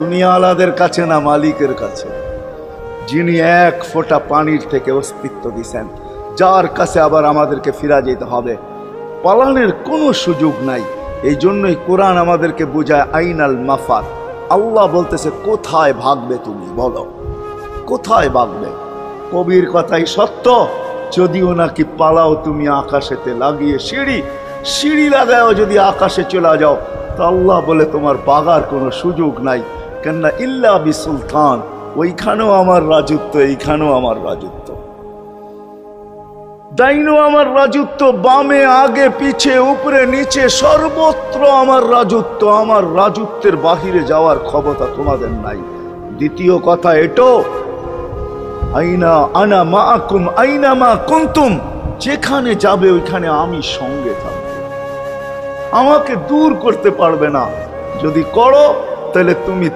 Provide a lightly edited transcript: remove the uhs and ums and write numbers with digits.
দুনিয়াওয়ালাদের কাছে না মালিকের কাছে, যিনি এক ফোঁটা পানির থেকে অস্তিত্ব দিছেন, যার কাছে আবার আমাদেরকে ফিরা যেতে হবে। পালানোর কোনো সুযোগ নাই। এই জন্যই কোরআন আমাদেরকে বোঝায় আইনাল মাফার। আল্লাহ বলতেছে কোথায় ভাগবে তুমি বলো, কোথায় ভাগবে? কবির কথাই সত্য, যদিও নাকি পালাও তুমি আকাশেতে লাগিয়ে সিঁড়ি লাগাও যদি আকাশে চলে যাও, তো আল্লাহ বলে তোমার বাগার কোনো সুযোগ নাই। কেননা ইল্লা বিসুলতান, ওইখানেও আমার রাজত্ব, এইখানেও আমার রাজত্ব, ডাইনো আমার রাজত্ব, বামে আগে পিছে উপরে নিচে সর্বত্র আমার রাজত্ব। আমার রাজত্বের বাহিরে যাওয়ার ক্ষমতা তোমাদের নাই। দ্বিতীয় কথা এটো, আইনা আনা মাআকুম আইনা মা কুনতুম, যেখানে যাবে ওইখানে আমি সঙ্গে থাকবো, আমাকে দূর করতে পারবে না। যদি করো তাহলে তুমি